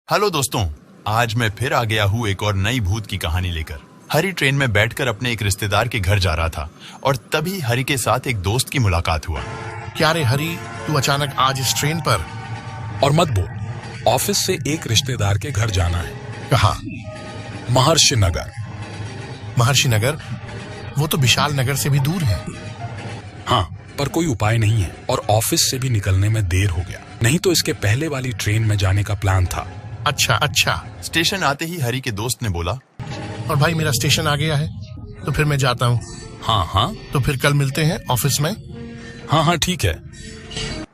Hello दोस्तों, आज मैं फिर आ गया हूँ एक और नई भूत की कहानी लेकर। हरी ट्रेन में बैठकर अपने एक रिश्तेदार के घर जा रहा था और तभी हरी के साथ एक दोस्त की मुलाकात हुआ। क्या रे हरी, तू अचानक आज इस ट्रेन पर? और मत बोल, ऑफिस से एक रिश्तेदार के घर जाना है। कहाँ? महर्षि नगर। महर्षि नगर? वो तो विशाल नगर से भी दूर है। हाँ, पर कोई उपाय नहीं है और ऑफिस से भी निकलने में देर हो गया, नहीं तो इसके पहले वाली ट्रेन में जाने का प्लान था। अच्छा। स्टेशन आते ही हरी के दोस्त ने बोला, और भाई मेरा स्टेशन आ गया है, तो फिर मैं जाता हूँ। हाँ, तो फिर कल मिलते हैं ऑफिस में। हाँ, ठीक है।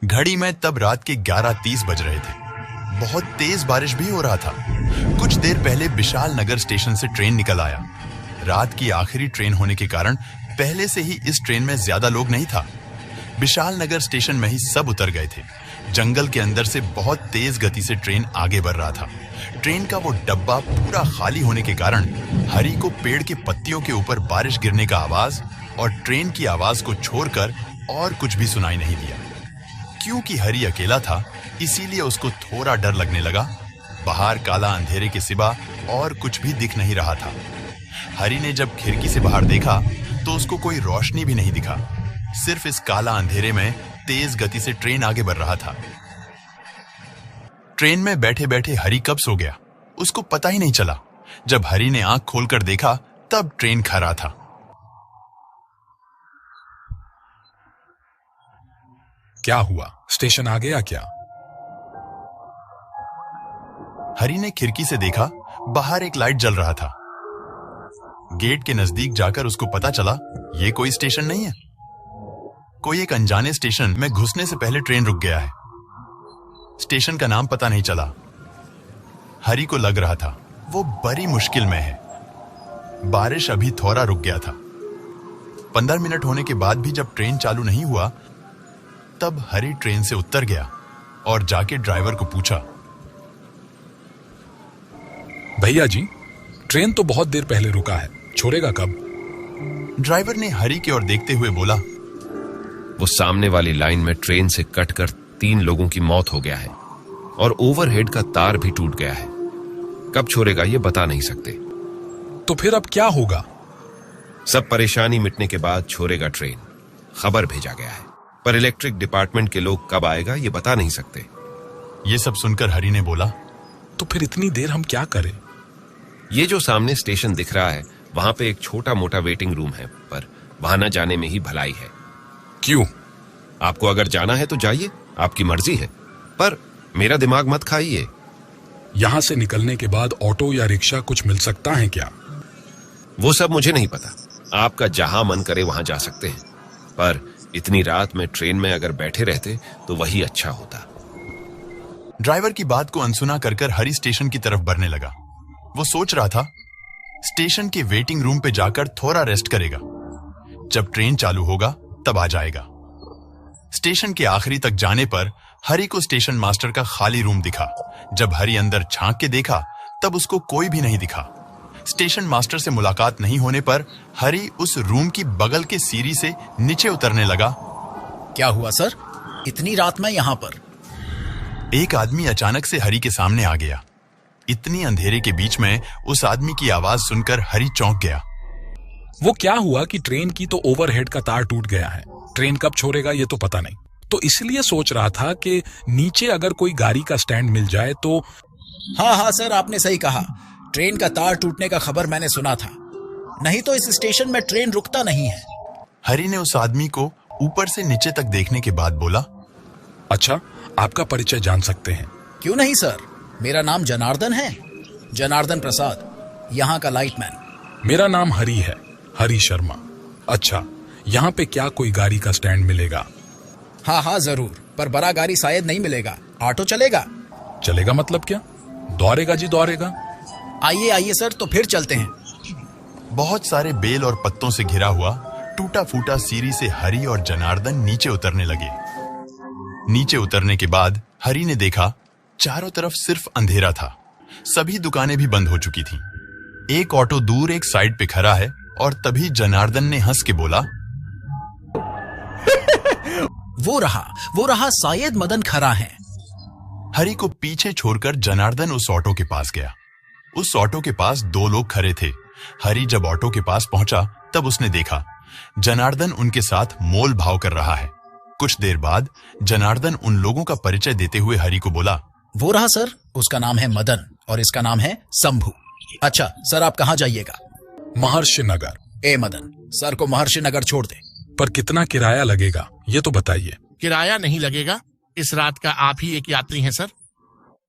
घड़ी में तब रात के 11:30 बज रहे थे। बहुत तेज बारिश भी हो रहा था। कुछ देर पहले विशाल नगर स्टेशन से ट्रेन निकल आया। रात की आखिरी ट्रेन होने के कारण पहले से ही इस ट्रेन में ज्यादा लोग नहीं था। विशाल नगर स्टेशन में ही सब उतर गए थे। जंगल के अंदर से बहुत तेज गति से ट्रेन आगे बढ़ रहा था। ट्रेन का वो डब्बा पूरा खाली होने के कारण हरी को पेड़ के पत्तियों के ऊपर बारिश गिरने का आवाज और ट्रेन की आवाज को छोड़कर और कुछ भी सुनाई नहीं दिया। क्योंकि हरी अकेला था, इसीलिए उसको थोड़ा डर लगने लगा। बाहर काला अंधेरे के सिवा और कुछ भी दिख नहीं रहा था। हरी ने जब खिड़की से बाहर देखा तो उसको कोई रोशनी भी नहीं दिखा। सिर्फ इस काला अंधेरे में तेज गति से ट्रेन आगे बढ़ रहा था। ट्रेन में बैठे बैठे हरी कब सो गया, उसको पता ही नहीं चला। जब हरी ने आंख खोलकर देखा तब ट्रेन खड़ा था। क्या हुआ? स्टेशन आ गया क्या? हरी ने खिड़की से देखा, बाहर एक लाइट जल रहा था। गेट के नजदीक जाकर उसको पता चला ये कोई स्टेशन नहीं है। कोई एक अनजाने स्टेशन में घुसने से पहले ट्रेन रुक गया है। स्टेशन का नाम पता नहीं चला। हरी को लग रहा था वो बड़ी मुश्किल में है। बारिश अभी थोड़ा रुक गया था। 15 मिनट होने के बाद भी जब ट्रेन चालू नहीं हुआ तब हरी ट्रेन से उतर गया और जाके ड्राइवर को पूछा, भैया जी, ट्रेन तो बहुत देर पहले रुका है, छोड़ेगा कब? ड्राइवर ने हरी की ओर देखते हुए बोला, वो सामने वाली लाइन में ट्रेन से कटकर 3 लोगों की मौत हो गया है और ओवरहेड का तार भी टूट गया है। कब छोड़ेगा ये बता नहीं सकते। तो फिर अब क्या होगा? सब परेशानी मिटने के बाद छोड़ेगा ट्रेन। खबर भेजा गया है, पर इलेक्ट्रिक डिपार्टमेंट के लोग कब आएगा ये बता नहीं सकते। ये सब सुनकर हरी ने बोला, तो फिर इतनी देर हम क्या करें? ये जो सामने स्टेशन दिख रहा है वहां पे एक छोटा मोटा वेटिंग रूम है, पर वहां न जाने में ही भलाई है। क्यों? आपको अगर जाना है तो जाइए, आपकी मर्जी है, पर मेरा दिमाग मत खाइए। यहां से निकलने के बाद ऑटो या रिक्शा कुछ मिल सकता है क्या? वो सब मुझे नहीं पता। आपका जहां मन करे वहां जा सकते हैं, पर इतनी रात में ट्रेन में अगर बैठे रहते तो वही अच्छा होता। ड्राइवर की बात को अनसुना कर हरी स्टेशन की तरफ बढ़ने लगा। वो सोच रहा था स्टेशन के वेटिंग रूम पे जाकर थोड़ा रेस्ट करेगा। जब ट्रेन चालू होगा तब आ जाएगा। स्टेशन के आखिरी तक जाने पर हरी को स्टेशन मास्टर का खाली रूम दिखा। जब हरी अंदर झांक के देखा तब उसको कोई भी नहीं दिखा। स्टेशन मास्टर से मुलाकात नहीं होने पर हरी उस रूम की बगल के सीढ़ी से नीचे उतरने लगा। क्या हुआ सर, इतनी रात में यहाँ पर? एक आदमी अचानक से हरी के सामने आ गया। इतनी अंधेरे के बीच में उस आदमी की आवाज सुनकर हरी चौंक गया। वो क्या हुआ कि ट्रेन की तो ओवरहेड का तार टूट गया है, ट्रेन कब छोड़ेगा ये तो पता नहीं, तो इसलिए सोच रहा था कि नीचे अगर कोई गाड़ी का स्टैंड मिल जाए तो। हाँ सर, आपने सही कहा। ट्रेन का तार टूटने का खबर मैंने सुना था, नहीं तो इस स्टेशन में ट्रेन रुकता नहीं है। हरी ने उस आदमी को ऊपर से नीचे तक देखने के बाद बोला, अच्छा, आपका परिचय जान सकते हैं? क्यों नहीं सर, मेरा नाम जनार्दन है, जनार्दन प्रसाद, यहाँ का लाइटमैन। मेरा नाम हरी है, हरी शर्मा। अच्छा, यहाँ पे क्या कोई गाड़ी का स्टैंड मिलेगा? हाँ जरूर, पर बड़ा गाड़ी शायद नहीं मिलेगा। ऑटो चलेगा? चलेगा मतलब क्या? दौड़ेगा जी, दौड़ेगा। आइए सर, तो फिर चलते हैं। बहुत सारे बेल और पत्तों से घिरा हुआ टूटा फूटा सीढ़ी से हरी और जनार्दन नीचे उतरने लगे। नीचे उतरने के बाद हरी ने देखा चारों तरफ सिर्फ अंधेरा था। सभी दुकानें भी बंद हो चुकी थीं। एक ऑटो दूर एक साइड पे खड़ा है और तभी जनार्दन ने हंस के बोला, वो रहा शायद मदन खरा है। हरि को पीछे छोड़कर जनार्दन उस ऑटो के पास गया। उस ऑटो के पास 2 लोग खड़े थे। हरि जब ऑटो के पास पहुंचा तब उसने देखा जनार्दन उनके साथ मोल भाव कर रहा है। कुछ देर बाद जनार्दन उन लोगों का परिचय देते हुए हरि को बोला, वो रहा सर, उसका नाम है मदन और इसका नाम है शंभू। अच्छा सर, आप कहाँ जाइएगा? महर्षि नगर। ए मदन, सर को महर्षि नगर छोड़ दे। पर कितना किराया लगेगा ये तो बताइए। किराया नहीं लगेगा, इस रात का आप ही एक यात्री हैं सर।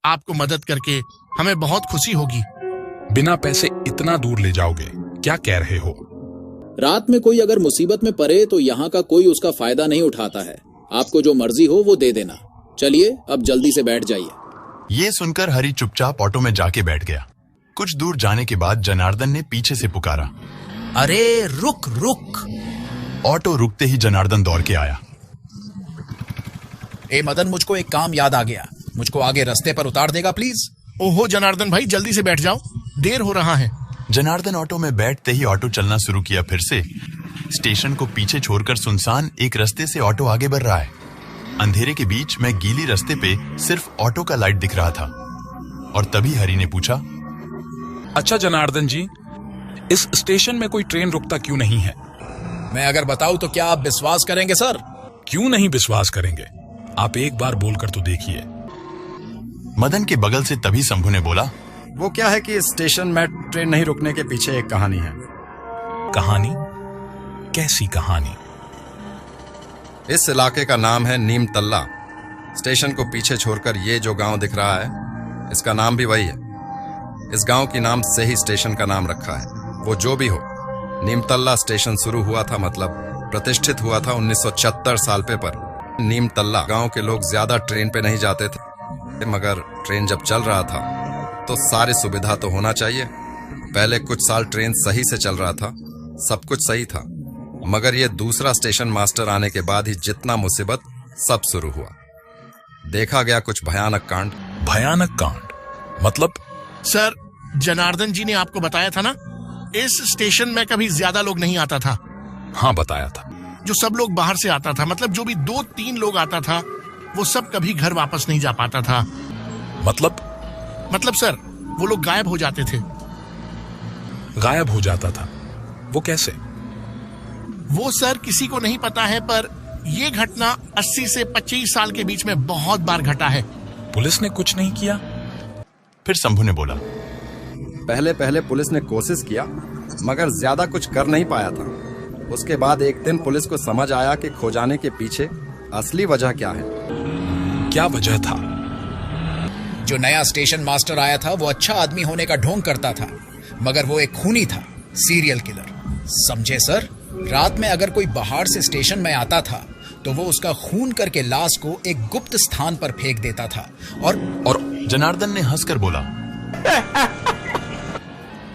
आपको मदद करके हमें बहुत खुशी होगी। बिना पैसे इतना दूर ले जाओगे, क्या कह रहे हो? रात में कोई अगर मुसीबत में पड़े तो यहाँ का कोई उसका फायदा नहीं उठाता है। आपको जो मर्जी हो वो दे देना। चलिए अब जल्दी से बैठ जाइए। ये सुनकर हरि चुपचाप ऑटो में जाके बैठ गया। कुछ दूर जाने के बाद जनार्दन ने पीछे से पुकारा, अरे रुक रुक। ऑटो रुकते ही जनार्दन दौड़ के आया। ए मदन, मुझको एक काम याद आ गया, मुझको आगे रास्ते पर उतार देगा प्लीज? ओहो जनार्दन भाई, जल्दी से बैठ जाओ, देर हो रहा है। जनार्दन ऑटो में बैठते ही ऑटो चलना शुरू किया। फिर से स्टेशन को पीछे छोड़कर सुनसान एक रास्ते से ऑटो आगे बढ़ रहा है। अंधेरे के बीच में गीली रास्ते पे सिर्फ ऑटो का लाइट दिख रहा था। और तभी हरि ने पूछा, अच्छा जनार्दन जी, इस स्टेशन में कोई ट्रेन रुकता क्यों नहीं है? मैं अगर बताऊं तो क्या आप विश्वास करेंगे सर? क्यों नहीं विश्वास करेंगे, आप एक बार बोलकर तो देखिए। मदन के बगल से तभी शंभू ने बोला, वो क्या है कि इस स्टेशन में ट्रेन नहीं रुकने के पीछे एक कहानी है। कहानी? कैसी कहानी? इस इलाके का नाम है नीम तल्ला। स्टेशन को पीछे छोड़कर ये जो गांव दिख रहा है, इसका नाम भी वही है। इस गांव की नाम से ही स्टेशन का नाम रखा है। वो जो भी हो, नीमतल्ला स्टेशन शुरू हुआ था, मतलब प्रतिष्ठित हुआ था 1976 साल पर। नीमतल्ला गांव के लोग ज्यादा ट्रेन पे नहीं जाते थे, मगर ट्रेन जब चल रहा था तो सारी सुविधा तो होना चाहिए। पहले कुछ साल ट्रेन सही से चल रहा था, सब कुछ सही था, मगर ये दूसरा स्टेशन मास्टर आने के बाद ही जितना मुसीबत सब शुरू हुआ। देखा गया कुछ भयानक कांड। भयानक कांड मतलब? सर, जनार्दन जी ने आपको बताया था ना, इस स्टेशन में कभी ज्यादा लोग नहीं आता था। हाँ बताया था। जो सब लोग बाहर से आता था, मतलब जो भी 2-3 लोग आता था, वो सब कभी घर वापस नहीं जा पाता था। मतलब सर, वो लोग गायब हो जाते थे। गायब हो जाता था? वो कैसे? वो सर किसी को नहीं पता है, पर ये घटना 80 से 25 साल के बीच में बहुत बार घटा है। पुलिस ने कुछ नहीं किया? फिर शंभू ने बोला, पहले पुलिस ने कोशिश किया, मगर ज्यादा कुछ कर नहीं पाया था। उसके बाद एक दिन पुलिस को समझ आया कि खो जाने के पीछे असली वजह क्या है। क्या वजह था? जो नया स्टेशन मास्टर आया था वो अच्छा आदमी होने का ढोंग करता था, मगर वो एक खूनी था, सीरियल किलर। समझे सर? रात में अगर कोई बाहर से स्टेशन में आता था तो वो उसका खून करके लाश को एक गुप्त स्थान पर फेंक देता था। और जनार्दन ने हंसकर बोला,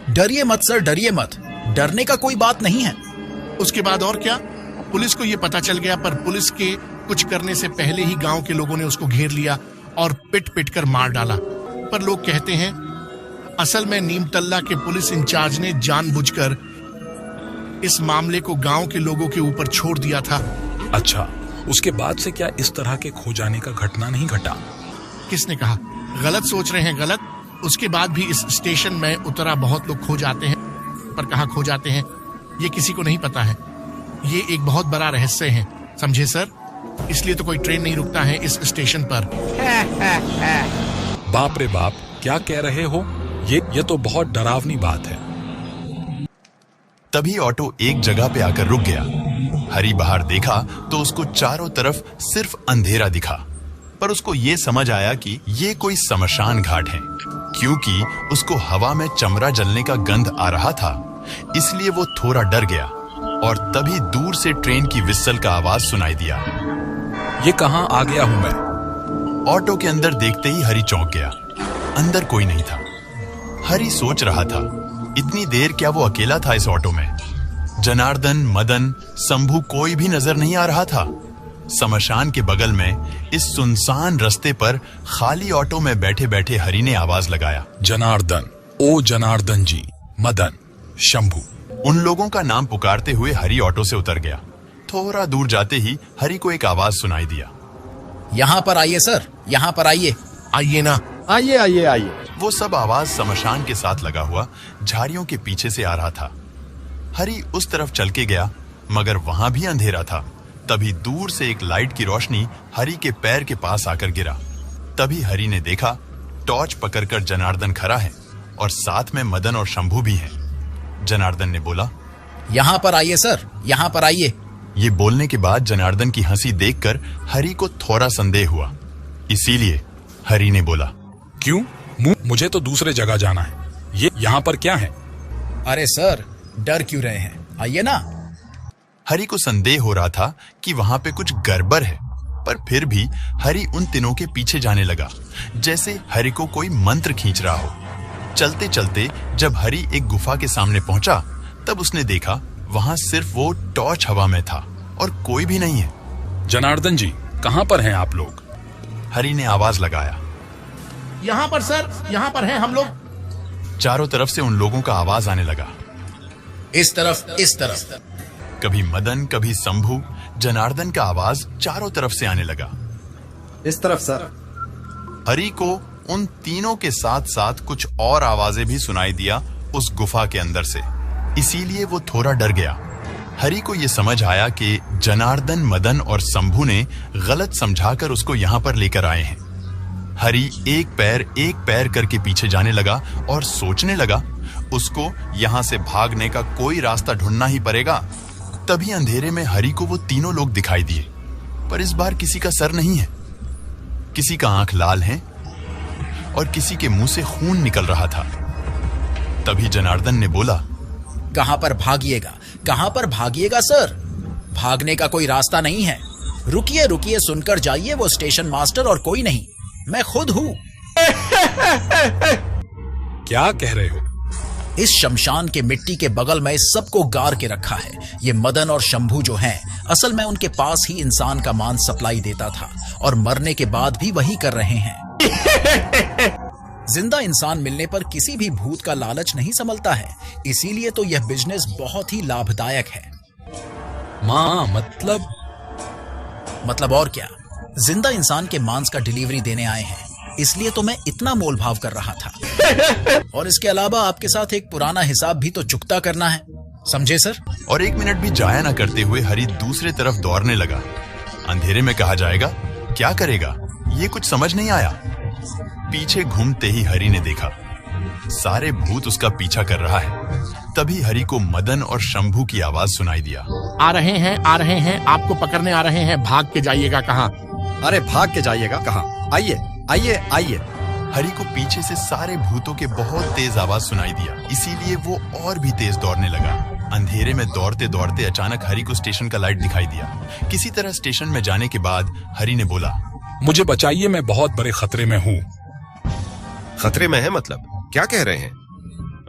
डरिए मत सर, डरिए मत, डरने का कोई बात नहीं है। उसके बाद और क्या, पुलिस को ये पता चल गया, पर पुलिस के कुछ करने से पहले ही गांव के लोगों ने उसको घेर लिया और पिट कर मार डाला। पर लोग कहते हैं असल में नीमतल्ला के पुलिस इंचार्ज ने जानबूझकर इस मामले को गांव के लोगों के ऊपर छोड़ दिया था। अच्छा, उसके बाद से क्या इस तरह के खो जाने का घटना नहीं घटा? किसने कहा? गलत सोच रहे हैं, गलत। उसके बाद भी इस स्टेशन में उतरा बहुत लोग खो जाते हैं, पर कहाँ खो जाते हैं ये किसी को नहीं पता है। ये एक बहुत बड़ा रहस्य है, समझे सर? इसलिए तो कोई ट्रेन नहीं रुकता है इस स्टेशन पर। बाप रे बाप, क्या कह रहे हो? ये तो बहुत डरावनी बात है। तभी ऑटो एक जगह पे आकर रुक गया। हरि बाहर देखा तो उसको चारों तरफ सिर्फ अंधेरा दिखा, पर उसको ये समझ आया कि ये कोई शमशान घाट है, क्योंकि उसको हवा में चमड़ा जलने का गंध आ रहा था। इसलिए वो थोड़ा डर गया और तभी दूर से ट्रेन की विसल का आवाज सुनाई दिया। ये कहाँ आ गया हूं मैं? ऑटो के अंदर देखते ही हरि चौंक गया। अंदर कोई नहीं था। हरि सोच रहा था, इतनी देर क्या वो अकेला था इस ऑटो में? जनार्दन, मदन, शंभू कोई भी नजर नहीं आ रहा था। शमशान के बगल में इस सुनसान रास्ते पर खाली ऑटो में बैठे बैठे हरि ने आवाज लगाया, जनार्दन, ओ जनार्दन जी, मदन, शंभू। उन लोगों का नाम पुकारते हुए हरि ऑटो से उतर गया। थोड़ा दूर जाते ही हरि को एक आवाज सुनाई दिया, यहाँ पर आइए सर, यहाँ पर आइए। आइए ना। आइए आइए आइए। वो सब आवाज शमशान के साथ लगा हुआ झाड़ियों के पीछे से आ रहा था। हरी उस तरफ चल के गया, मगर वहां भी अंधेरा था। तभी दूर से एक लाइट की रोशनी हरी के पैर के पास आकर गिरा। तभी हरी ने देखा टॉर्च पकड़कर जनार्दन खड़ा है और साथ में मदन और शंभू भी हैं। जनार्दन ने बोला, यहाँ पर आइए सर, यहाँ पर आइए। ये बोलने के बाद जनार्दन की हंसी देखकर हरी को थोड़ा संदेह हुआ। इसीलिए हरी ने बोला, क्यों? मुझे तो दूसरे जगह जाना है। ये यहाँ पर क्या है? अरे सर, डर क्यों रहे हैं? आइए ना। हरी को संदेह हो रहा था कि वहां पे कुछ गड़बड़ है, पर फिर भी हरी उन तीनों के पीछे जाने लगा, जैसे हरी को कोई मंत्र खींच रहा हो। चलते चलते जब हरी एक गुफा के सामने पहुंचा, तब उसने देखा वहां सिर्फ वो टॉर्च हवा में था और कोई भी नहीं है। जनार्दन जी, कहाँ पर हैं आप लोग? हरी ने आवाज लगाया। यहाँ पर सर, यहाँ पर हैं हम लोग। चारों तरफ से उन लोगों का आवाज आने लगा। इस तरफ, इस तरफ। कभी मदन, कभी शंभू, जनार्दन का आवाज चारों तरफ से आने लगा। इस तरफ सर। हरी को उन तीनों के साथ साथ कुछ और आवाजें भी सुनाई दिया उस गुफा के अंदर से। इसीलिए वो थोड़ा डर गया। हरी को यह समझ आया कि जनार्दन, मदन और शंभू ने गलत समझाकर उसको यहां पर लेकर आए हैं। हरी एक पैर करके पीछे जाने लगा और सोचने लगा उसको यहां से भागने का कोई रास्ता ढूंढना ही पड़ेगा। तभी अंधेरे में हरी को वो तीनों लोग दिखाई दिए, पर इस बार किसी का सर नहीं है, किसी का आंख लाल है और किसी के मुंह से खून निकल रहा था। तभी जनार्दन ने बोला, कहां पर भागिएगा, कहां पर भागिएगा सर? भागने का कोई रास्ता नहीं है। रुकिए रुकिए, सुनकर जाइए, वो स्टेशन मास्टर और कोई नहीं, मैं खुद हूं। क्या कह रहे हो? इस शमशान के मिट्टी के बगल में सबको गार के रखा है। ये मदन और शंभू जो हैं, असल में उनके पास ही इंसान का मांस सप्लाई देता था और मरने के बाद भी वही कर रहे हैं। जिंदा इंसान मिलने पर किसी भी भूत का लालच नहीं संभलता है, इसीलिए तो यह बिजनेस बहुत ही लाभदायक है। माँ, मतलब और क्या? जिंदा इंसान के मांस का डिलीवरी देने आए हैं, इसलिए तो मैं इतना मोल भाव कर रहा था। और इसके अलावा आपके साथ एक पुराना हिसाब भी तो चुकता करना है, समझे सर? और 1 मिनट भी जाया ना करते हुए हरी दूसरे तरफ दौड़ने लगा। अंधेरे में कहा जाएगा, क्या करेगा, ये कुछ समझ नहीं आया। पीछे घूमते ही हरी ने देखा सारे भूत उसका पीछा कर रहा है। तभी हरी को मदन और शंभू की आवाज सुनाई दिया। आ रहे हैं, आपको पकड़ने आ रहे हैं, भाग के जाइएगा कहाँ? अरे भाग के जाइएगा कहाँ? आइए आइए आइए। हरी को पीछे से सारे भूतों के बहुत तेज आवाज सुनाई दिया, इसीलिए वो और भी तेज दौड़ने लगा। अंधेरे में दौड़ते दौड़ते अचानक हरी को स्टेशन का लाइट दिखाई दिया। किसी तरह स्टेशन में जाने के बाद हरी ने बोला, मुझे बचाइए, मैं बहुत बड़े खतरे में हूँ। खतरे में है मतलब? क्या कह रहे हैं?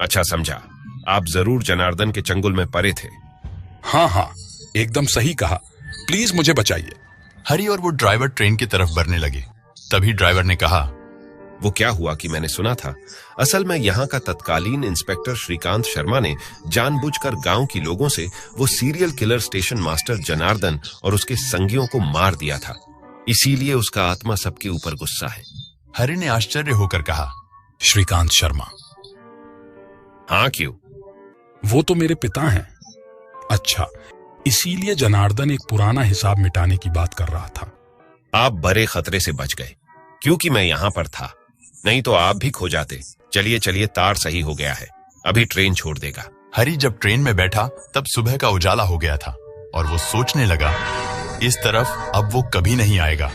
अच्छा समझा, आप जरूर जनार्दन के चंगुल में पड़े थे। हाँ, एकदम सही कहा, प्लीज मुझे बचाइए। हरी और वो ड्राइवर ट्रेन की तरफ बढ़ने लगे। तभी ड्राइवर ने कहा, वो क्या हुआ कि मैंने सुना था, असल में यहाँ का तत्कालीन इंस्पेक्टर श्रीकांत शर्मा ने जानबूझकर गांव की लोगों से वो serial killer station master Janardan और उसके संगियों को मार दिया था। इसीलिए उसका आत्मा सबके ऊपर गुस्सा है। हरी ने आश्चर्य होकर कहा, श्रीकांत शर्मा? हाँ, क्यों? वो तो मेरे पिता हैं। अच्छा, इसीलिए जनार्दन एक पुराना हिसाब मिटाने की बात कर रहा था। आप बड़े खतरे से बच गए, क्योंकि मैं यहाँ पर था, नहीं तो आप भी खो जाते। चलिए चलिए, तार सही हो गया है, अभी ट्रेन छोड़ देगा। हरी जब ट्रेन में बैठा तब सुबह का उजाला हो गया था और वो सोचने लगा, इस तरफ अब वो कभी नहीं आएगा।